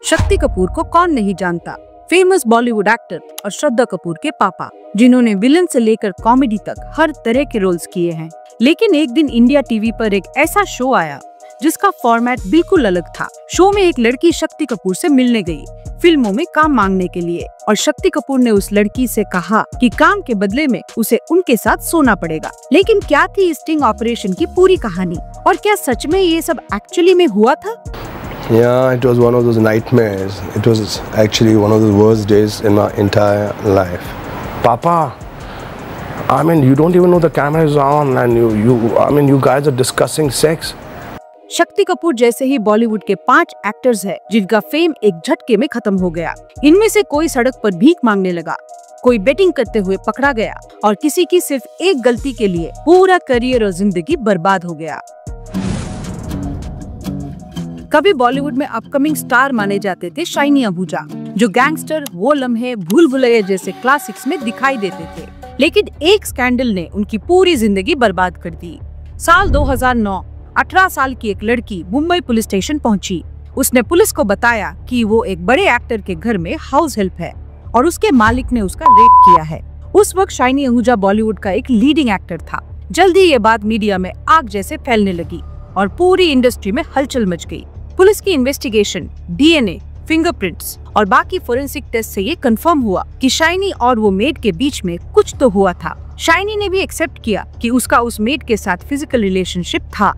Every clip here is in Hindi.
शक्ति कपूर को कौन नहीं जानता, फेमस बॉलीवुड एक्टर और श्रद्धा कपूर के पापा, जिन्होंने विलन से लेकर कॉमेडी तक हर तरह के रोल्स किए हैं। लेकिन एक दिन इंडिया टीवी पर एक ऐसा शो आया जिसका फॉर्मेट बिल्कुल अलग था। शो में एक लड़की शक्ति कपूर से मिलने गई फिल्मों में काम मांगने के लिए, और शक्ति कपूर ने उस लड़की से कहा कि काम के बदले में उसे उनके साथ सोना पड़ेगा। लेकिन क्या थी इस स्टिंग ऑपरेशन की पूरी कहानी, और क्या सच में ये सब एक्चुअली में हुआ था? Yeah, it was one of those nightmares. It was actually one of the worst days in my entire life. Papa, I mean, you don't even know the camera is on, and you guys are discussing sex. Shakti Kapoor जैसे ही बॉलीवुड के 5 एक्टर्स हैं जिनका फेम एक झटके में खत्म हो गया। इनमें से कोई सड़क पर भीख मांगने लगा, कोई बेटिंग करते हुए पकड़ा गया, और किसी की सिर्फ एक गलती के लिए पूरा करियर और जिंदगी बर्बाद हो गया। कभी बॉलीवुड में अपकमिंग स्टार माने जाते थे शाइनी आहूजा, जो गैंगस्टर, वो लम्हे, भूल भुलैया जैसे क्लासिक्स में दिखाई देते थे। लेकिन एक स्कैंडल ने उनकी पूरी जिंदगी बर्बाद कर दी। साल 2009 18 साल की एक लड़की मुंबई पुलिस स्टेशन पहुंची। उसने पुलिस को बताया कि वो एक बड़े एक्टर के घर में हाउस हेल्प है और उसके मालिक ने उसका रेप किया है। उस वक्त शाइनी आहूजा बॉलीवुड का एक लीडिंग एक्टर था। जल्दी ये बात मीडिया में आग जैसे फैलने लगी और पूरी इंडस्ट्री में हलचल मच गई। पुलिस की इन्वेस्टिगेशन, डीएनए, फिंगरप्रिंट्स और बाकी फोरेंसिक टेस्ट से ये कंफर्म हुआ कि शाइनी और वो मेड के बीच में कुछ तो हुआ था। शाइनी ने भी एक्सेप्ट किया कि उसका उस मेड के साथ फिजिकल रिलेशनशिप था,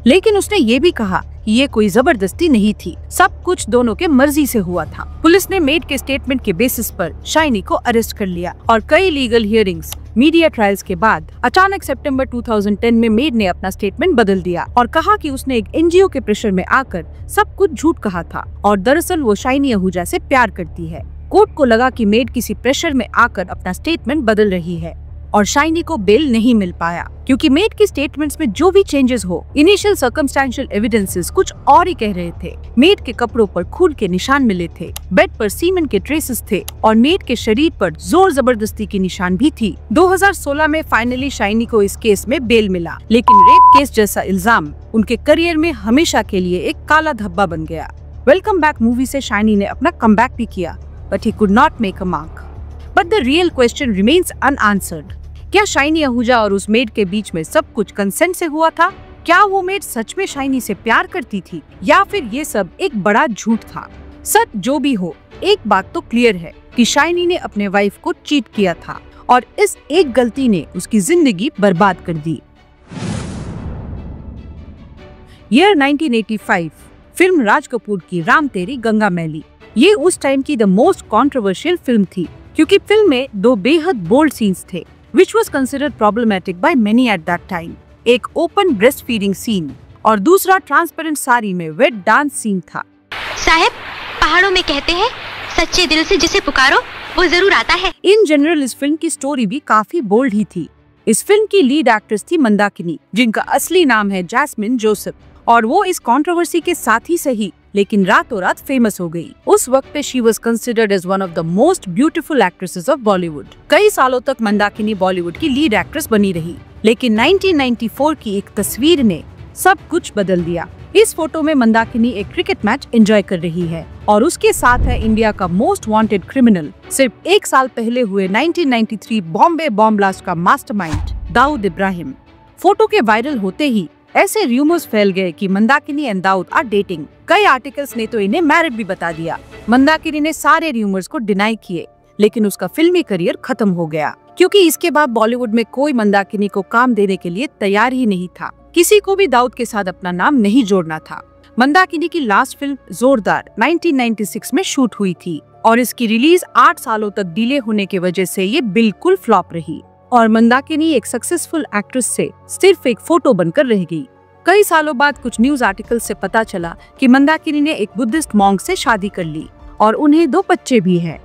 लेकिन उसने ये भी कहा कि ये कोई जबरदस्ती नहीं थी, सब कुछ दोनों के मर्जी से हुआ था। पुलिस ने मेड के स्टेटमेंट के बेसिस पर शाइनी को अरेस्ट कर लिया और कई लीगल हियरिंग्स, मीडिया ट्रायल्स के बाद अचानक सितंबर 2010 में मेड ने अपना स्टेटमेंट बदल दिया और कहा कि उसने एक एनजीओ के प्रेशर में आकर सब कुछ झूठ कहा था और दरअसल वो शाइनी आहूजा से प्यार करती है। कोर्ट को लगा कि मेड किसी प्रेशर में आकर अपना स्टेटमेंट बदल रही है और शाइनी को बेल नहीं मिल पाया, क्योंकि मेड के स्टेटमेंट्स में जो भी चेंजेस हो, इनिशियल सर्कमस्टेंशियल एविडेंसेस कुछ और ही कह रहे थे। मेड के कपड़ों पर खून के निशान मिले थे, बेड पर सीमेंट के ट्रेसेस थे और मेड के शरीर पर जोर जबरदस्ती की निशान भी थी। 2016 में फाइनली शाइनी को इस केस में बेल मिला, लेकिन रेप केस जैसा इल्जाम उनके करियर में हमेशा के लिए एक काला धब्बा बन गया। वेलकम बैक मूवी से शाइनी ने अपना कमबैक भी किया, but he could not make a mark. But the real question remains unanswered. क्या शाइनी आहूजा और उस मेड के बीच में सब कुछ कंसेंट से हुआ था? क्या वो मेड सच में शाइनी से प्यार करती थी, या फिर ये सब एक बड़ा झूठ था? सच जो भी हो, एक बात तो क्लियर है कि शाइनी ने अपने वाइफ को चीट किया था और इस एक गलती ने उसकी जिंदगी बर्बाद कर दी। ईयर 1985, फिल्म राज कपूर की राम तेरी गंगा मैली। ये उस टाइम की द मोस्ट कॉन्ट्रोवर्शियल फिल्म थी, क्योंकि फिल्म में 2 बेहद बोल्ड सीन्स थे which was considered problematic by many at that time। एक ओपन ब्रेस्ट फीडिंग सीन और दूसरा ट्रांसपेरेंट साड़ी में वेट डांस सीन था। साहब, पहाड़ों में कहते हैं सच्चे दिल से जिसे पुकारो वो जरूर आता है। इन जनरल इस फिल्म की स्टोरी भी काफी बोल्ड ही थी। इस फिल्म की लीड एक्ट्रेस थी मंदाकिनी, जिनका असली नाम है जैस्मिन जोसेफ, और वो इस कंट्रोवर्सी के साथ ही सही लेकिन रातों रात फेमस हो गई। उस वक्त पे she was considered as one of the most beautiful actresses of Bollywood. कई सालों तक मंदाकिनी बॉलीवुड की लीड एक्ट्रेस बनी रही, लेकिन 1994 की एक तस्वीर ने सब कुछ बदल दिया। इस फोटो में मंदाकिनी एक क्रिकेट मैच एंजॉय कर रही है और उसके साथ है इंडिया का मोस्ट वांटेड क्रिमिनल, सिर्फ 1 साल पहले हुए 1993 बॉम्बे बॉम्ब ब्लास्ट का मास्टरमाइंड दाऊद इब्राहिम। फोटो के वायरल होते ही ऐसे रूमर्स फैल गए कि Mandakini and Dawood are dating. कई आर्टिकल्स ने तो इन्हें मैरिड भी बता दिया। मंदाकिनी ने सारे रूमर्स को डिनाई किए, लेकिन उसका फिल्मी करियर खत्म हो गया, क्योंकि इसके बाद बॉलीवुड में कोई मंदाकिनी को काम देने के लिए तैयार ही नहीं था। किसी को भी दाऊद के साथ अपना नाम नहीं जोड़ना था। मंदाकिनी की लास्ट फिल्म जोरदार 1996 में शूट हुई थी और इसकी रिलीज 8 सालों तक डिले होने की वजह से ये बिल्कुल फ्लॉप रही और मंदाकिनी एक सक्सेसफुल एक्ट्रेस से सिर्फ एक फोटो बनकर रह गई। कई सालों बाद कुछ न्यूज आर्टिकल से पता चला कि मंदाकिनी ने एक बुद्धिस्ट मॉन्क से शादी कर ली और उन्हें 2 बच्चे भी हैं।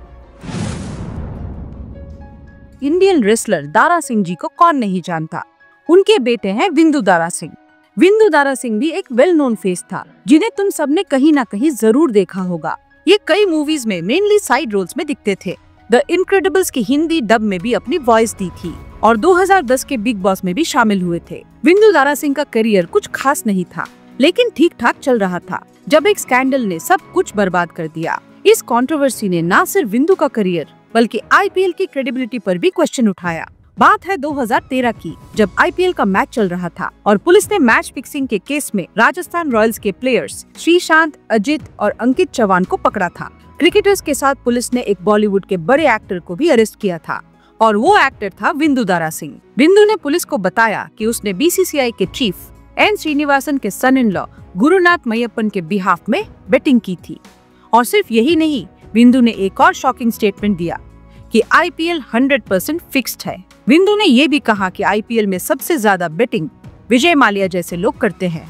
इंडियन रेसलर दारा सिंह जी को कौन नहीं जानता। उनके बेटे हैं विंदु दारा सिंह। विंदु दारा सिंह भी एक वेल नोन फेस था, जिन्हें तुम सबने कहीं ना कहीं जरूर देखा होगा। ये कई मूवीज में मेनली साइड रोल्स में दिखते थे। द इनक्रेडिबल्स की हिंदी डब में भी अपनी वॉइस दी थी और 2010 के बिग बॉस में भी शामिल हुए थे। विंदु दारा सिंह का करियर कुछ खास नहीं था, लेकिन ठीक ठाक चल रहा था जब एक स्कैंडल ने सब कुछ बर्बाद कर दिया। इस कंट्रोवर्सी ने न सिर्फ बिंदु का करियर बल्कि आईपीएल की क्रेडिबिलिटी पर भी क्वेश्चन उठाया। बात है 2013 की, जब आईपीएल का मैच चल रहा था और पुलिस ने मैच फिक्सिंग के केस में राजस्थान रॉयल्स के प्लेयर्स श्रीशांत, अजित और अंकित चौहान को पकड़ा था। क्रिकेटर्स के साथ पुलिस ने एक बॉलीवुड के बड़े एक्टर को भी अरेस्ट किया था और वो एक्टर था बिंदु दारा सिंह। बिंदु ने पुलिस को बताया कि उसने बीसीसीआई के चीफ एन श्रीनिवासन के सन इन लॉ गुरुनाथ मय्यप्पन के बिहाफ में बेटिंग की थी। और सिर्फ यही नहीं, बिंदु ने एक और शॉकिंग स्टेटमेंट दिया कि आईपीएल 100% फिक्स्ड है। बिंदु ने ये भी कहा कि आईपीएल में सबसे ज्यादा बेटिंग विजय माल्या जैसे लोग करते हैं।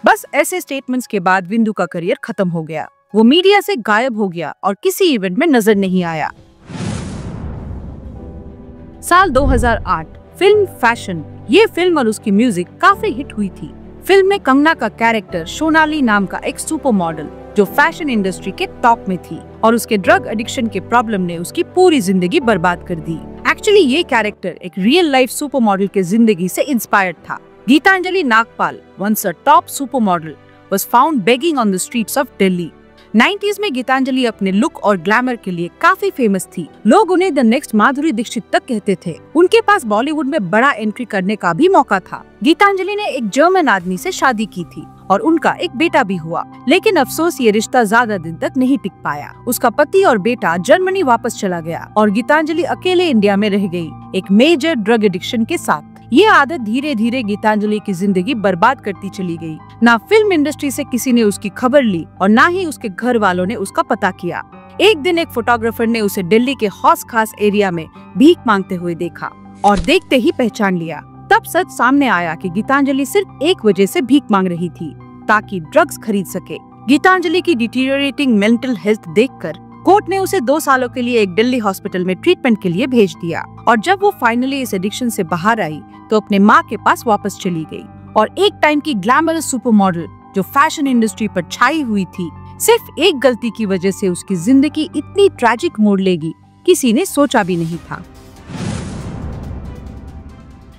बस ऐसे स्टेटमेंट्स के बाद बिंदु का करियर खत्म हो गया। वो मीडिया से गायब हो गया और किसी इवेंट में नजर नहीं आया। साल 2008, फिल्म फैशन, ये फिल्म और उसकी म्यूजिक काफी हिट हुई थी। फिल्म में कंगना का कैरेक्टर सोनाली नाम का एक सुपर मॉडल जो फैशन इंडस्ट्री के टॉप में थी और उसके ड्रग एडिक्शन के प्रॉब्लम ने उसकी पूरी जिंदगी बर्बाद कर दी। एक्चुअली ये कैरेक्टर एक रियल लाइफ सुपर मॉडल के जिंदगी से इंस्पायर्ड था। Geetanjali Nagpal, once a top supermodel, was found begging on the streets of Delhi. 90s में गीतांजलि अपने लुक और ग्लैमर के लिए काफी फेमस थी। लोग उन्हें द नेक्स्ट माधुरी दीक्षित तक कहते थे। उनके पास बॉलीवुड में बड़ा एंट्री करने का भी मौका था। गीतांजलि ने एक जर्मन आदमी से शादी की थी और उनका एक बेटा भी हुआ, लेकिन अफसोस ये रिश्ता ज्यादा दिन तक नहीं टिक पाया। उसका पति और बेटा जर्मनी वापस चला गया और गीतांजलि अकेले इंडिया में रह गई, एक मेजर ड्रग एडिक्शन के साथ। ये आदत धीरे धीरे गीतांजलि की जिंदगी बर्बाद करती चली गई। ना फिल्म इंडस्ट्री से किसी ने उसकी खबर ली और ना ही उसके घर वालों ने उसका पता किया। एक दिन एक फोटोग्राफर ने उसे दिल्ली के हौस खास एरिया में भीख मांगते हुए देखा और देखते ही पहचान लिया। तब सच सामने आया कि गीतांजलि सिर्फ एक वजह से भीख मांग रही थी, ताकि ड्रग्स खरीद सके। गीतांजलि की डिटीरियरेटिंग मेंटल हेल्थ देखकर कोर्ट ने उसे 2 सालों के लिए एक दिल्ली हॉस्पिटल में ट्रीटमेंट के लिए भेज दिया और जब वो फाइनली इस एडिक्शन से बाहर आई तो अपने माँ के पास वापस चली गई। और एक टाइम की ग्लैमरस सुपर मॉडल जो फैशन इंडस्ट्री पर छाई हुई थी, सिर्फ एक गलती की वजह से उसकी जिंदगी इतनी ट्रैजिक मोड़ लेगी, किसी ने सोचा भी नहीं था।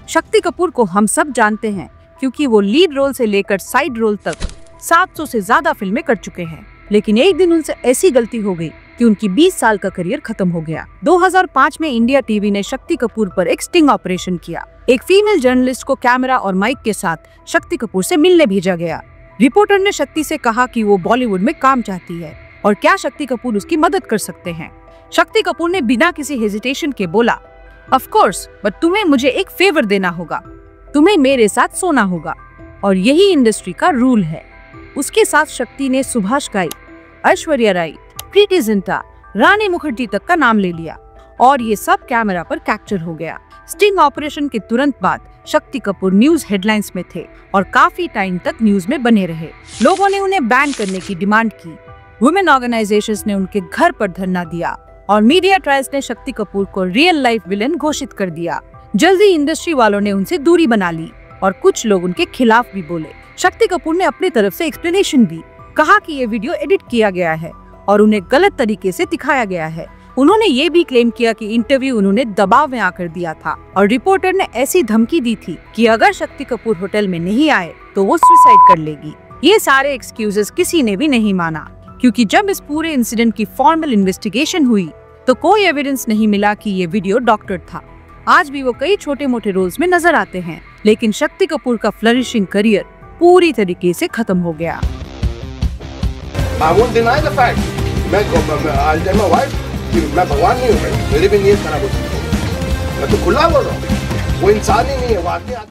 शक्ति कपूर को हम सब जानते हैं क्योंकि वो लीड रोल से लेकर साइड रोल तक 700 से ज्यादा फिल्में कर चुके हैं। लेकिन एक दिन उनसे ऐसी गलती हो गई कि उनकी 20 साल का करियर खत्म हो गया। 2005 में इंडिया टीवी ने शक्ति कपूर पर एक स्टिंग ऑपरेशन किया। एक फीमेल जर्नलिस्ट को कैमरा और माइक के साथ शक्ति कपूर से मिलने भेजा गया। रिपोर्टर ने शक्ति से कहा कि वो बॉलीवुड में काम चाहती है और क्या शक्ति कपूर उसकी मदद कर सकते हैं। शक्ति कपूर ने बिना किसी हेजिटेशन के बोला, ऑफ कोर्स, बट तुम्हें मुझे एक फेवर देना होगा, तुम्हें मेरे साथ सोना होगा और यही इंडस्ट्री का रूल है। उसके साथ शक्ति ने सुभाष घई, ऐश्वर्या राय, प्रीति जिंटा, रानी मुखर्जी तक का नाम ले लिया और ये सब कैमरा पर कैप्चर हो गया। स्टिंग ऑपरेशन के तुरंत बाद शक्ति कपूर न्यूज हेडलाइंस में थे और काफी टाइम तक न्यूज में बने रहे। लोगों ने उन्हें बैन करने की डिमांड की। वुमेन ऑर्गेनाइजेशंस ने उनके घर पर धरना दिया और मीडिया ट्रायल्स ने शक्ति कपूर को रियल लाइफ विलेन घोषित कर दिया। जल्दी इंडस्ट्री वालों ने उनसे दूरी बना ली और कुछ लोग उनके खिलाफ भी बोले। शक्ति कपूर ने अपनी तरफ से एक्सप्लेनेशन दी, कहा कि ये वीडियो एडिट किया गया है और उन्हें गलत तरीके से दिखाया गया है। उन्होंने ये भी क्लेम किया कि इंटरव्यू उन्होंने दबाव में आकर दिया था और रिपोर्टर ने ऐसी धमकी दी थी कि अगर शक्ति कपूर होटल में नहीं आए तो वो सुसाइड कर लेगी। ये सारे एक्सक्यूजेस किसी ने भी नहीं माना क्योंकि जब इस पूरे इंसिडेंट की फॉर्मल इन्वेस्टिगेशन हुई तो कोई एविडेंस नहीं मिला कि ये वीडियो डॉक्टर्ड था। आज भी वो कई छोटे मोटे रोल्स में नजर आते हैं, लेकिन शक्ति कपूर का फ्लरिशिंग करियर पूरी तरीके से खत्म हो गया। I won't deny the fact. I'll tell my wife कि मैं भगवान नहीं हूँ, मेरी भी नीयत खराब हो सकती है। मैं तो खुला बोल रहा हूँ, वो इंसान ही नहीं है, वो आदमी